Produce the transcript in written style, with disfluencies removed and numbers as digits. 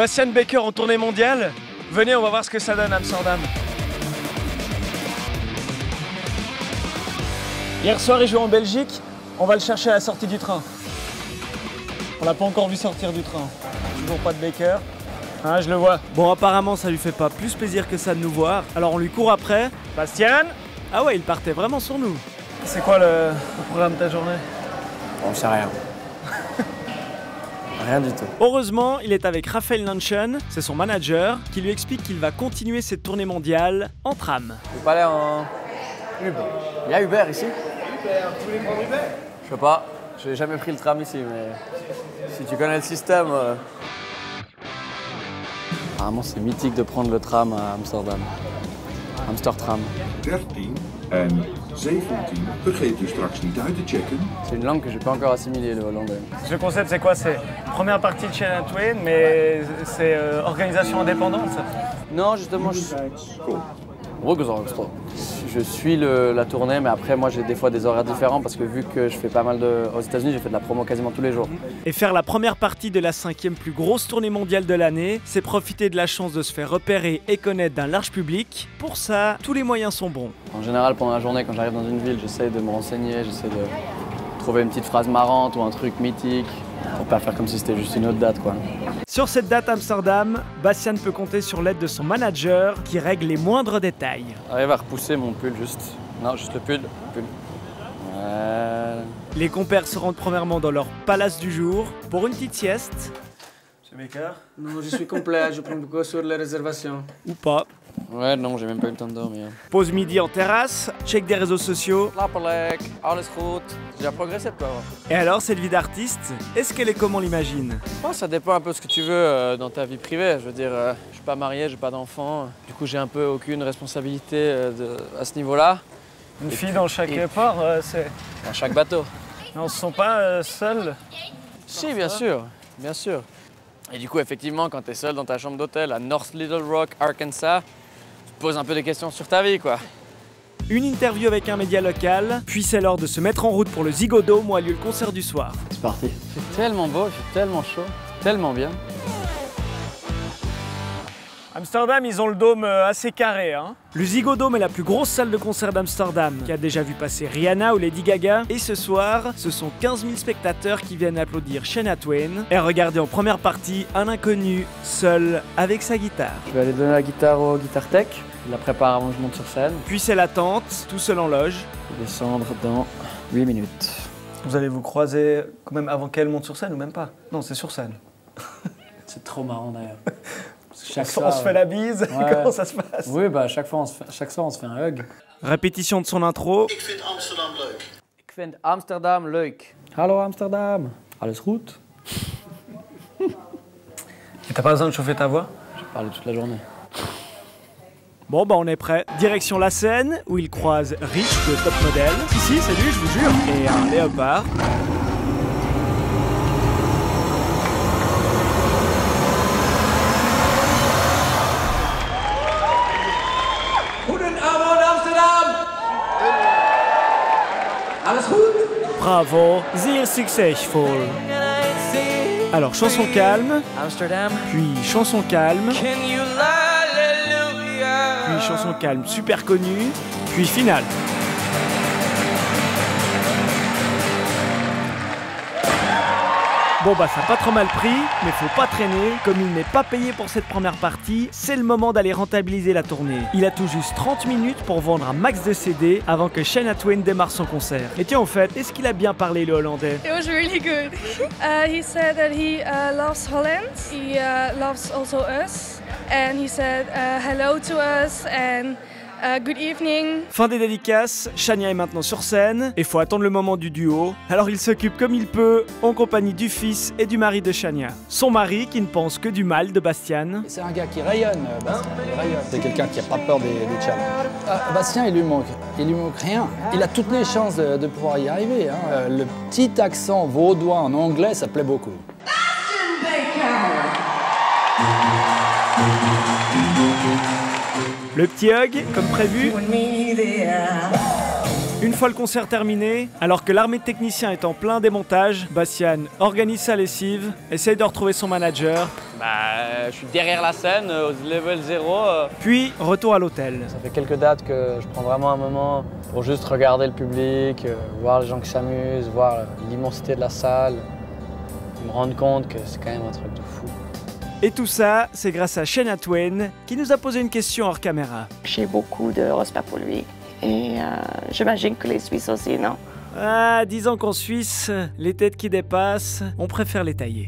Bastian Baker en tournée mondiale. Venez, on va voir ce que ça donne à Amsterdam. Hier soir, il jouait en Belgique. On va le chercher à la sortie du train. On l'a pas encore vu sortir du train. Toujours pas de Baker. Ah, je le vois. Bon, apparemment, ça lui fait pas plus plaisir que ça de nous voir. Alors on lui court après. Bastian, Ah ouais, il partait vraiment sur nous. c'est quoi le programme de ta journée? On sait rien. Rien du tout. Heureusement, il est avec Raphaël Nanchen, c'est son manager, qui lui explique qu'il va continuer cette tournée mondiale en tram. Vous pas aller en Uber? Il y a Uber ici? Vous voulez prendre Uber? Je sais pas. J'ai jamais pris le tram ici, mais si tu connais le système. Apparemment, c'est mythique de prendre le tram à Amsterdam. Amsterdam. 13 en 17 vergeet u straks niet uit te checken. C'est une langue que j'ai pas encore assimilée, le hollandais. Le concept, c'est quoi? C'est première partie de Shania Twain, mais c'est organisation indépendante. Non, justement, je suis la tournée, mais après, moi, j'ai des fois des horaires différents parce que vu que je fais pas mal aux États-Unis, j'ai fait de la promo quasiment tous les jours. Et faire la première partie de la 5e plus grosse tournée mondiale de l'année, c'est profiter de la chance de se faire repérer et connaître d'un large public. Pour ça, tous les moyens sont bons. En général, pendant la journée, quand j'arrive dans une ville, j'essaie de me renseigner, j'essaie de trouver une petite phrase marrante ou un truc mythique pour pas faire comme si c'était juste une autre date, quoi. Sur cette date Amsterdam, Bastian peut compter sur l'aide de son manager qui règle les moindres détails. J'arrive à repousser mon pull juste. Non, juste le pull. Voilà. Les compères se rendent premièrement dans leur palace du jour pour une petite sieste. Monsieur Baker? Non, je suis complet, je prends beaucoup sur les réservations. Ou pas. Ouais, non, j'ai même pas eu le temps de dormir. Pause midi en terrasse, check des réseaux sociaux. Slaperlek, alles goed. J'ai déjà progressé, quoi. Et alors, cette vie d'artiste, est-ce qu'elle est comme on l'imagine? Je pense que ça dépend un peu de ce que tu veux dans ta vie privée. Je veux dire, je suis pas marié, j'ai pas d'enfant. Du coup, j'ai un peu aucune responsabilité à ce niveau-là. Une fille dans chaque port, c'est... Dans chaque bateau. On se sent pas seul? Si, bien sûr, bien sûr. Et du coup, effectivement, quand tu es seul dans ta chambre d'hôtel à North Little Rock, Arkansas, tu te poses un peu des questions sur ta vie, quoi. Une interview avec un média local, puis c'est l'heure de se mettre en route pour le Ziggo Dome où a lieu le concert du soir. C'est parti. C'est tellement beau, il fait tellement chaud, tellement bien. Amsterdam, ils ont le dôme assez carré, hein. Le Ziggo Dome est la plus grosse salle de concert d'Amsterdam, qui a déjà vu passer Rihanna ou Lady Gaga. Et ce soir, ce sont 15 000 spectateurs qui viennent applaudir Shania Twain et regarder en première partie un inconnu, seul, avec sa guitare. Je vais aller donner la guitare au Guitar Tech. Il la prépare avant que je monte sur scène. Puis c'est l'attente, tout seul en loge. Je vais descendre dans 8 minutes. Vous allez vous croiser quand même avant qu'elle monte sur scène ou même pas? Non, c'est sur scène. C'est trop marrant d'ailleurs. On se fait la bise, ouais. Comment ça se passe? Oui, bah chaque soir on se fait un hug. Répétition de son intro. Ik vind Amsterdam leuk. Ik vind Amsterdam leuk. Hallo Amsterdam. Alles goed? Et t'as pas besoin de chauffer ta voix? Je parle toute la journée. Bon bah on est prêt. Direction la scène où il croise Rich de Top Model. Si, c'est lui, je vous jure. Et un léopard. Bravo, sehr successful. Alors chanson calme, Amsterdam. puis chanson calme, puis chanson calme super connue, puis finale. Bon bah ça a pas trop mal pris, mais faut pas traîner, comme il n'est pas payé pour cette première partie, c'est le moment d'aller rentabiliser la tournée. Il a tout juste 30 minutes pour vendre un max de CD avant que Shania Twain démarre son concert. Et tiens en fait, est-ce qu'il a bien parlé le hollandais? It was really good. He said that he loves Holland. He loves also us. And he said hello to us and good evening. Fin des dédicaces, Shania est maintenant sur scène et faut attendre le moment du duo. Alors il s'occupe comme il peut, en compagnie du fils et du mari de Shania. Son mari qui ne pense que du mal de Bastian. C'est un gars qui rayonne, Bastien. Il rayonne. C'est quelqu'un qui n'a pas peur des challenges. Bastien, il lui manque rien. Il a toutes les chances de pouvoir y arriver. Hein. Le petit accent vaudois en anglais, ça plaît beaucoup. Le petit hug, comme prévu. Une fois le concert terminé, alors que l'armée de techniciens est en plein démontage, Bastian organise sa lessive, essaye de retrouver son manager je suis derrière la scène, au level 0. Puis, retour à l'hôtel. Ça fait quelques dates que je prends vraiment un moment pour juste regarder le public, voir les gens qui s'amusent, voir l'immensité de la salle, me rendre compte que c'est quand même un truc de fou. Et tout ça, c'est grâce à Shania Twain qui nous a posé une question hors caméra. J'ai beaucoup de respect pour lui et j'imagine que les Suisses aussi, non? Ah, disons qu'en Suisse, les têtes qui dépassent, on préfère les tailler.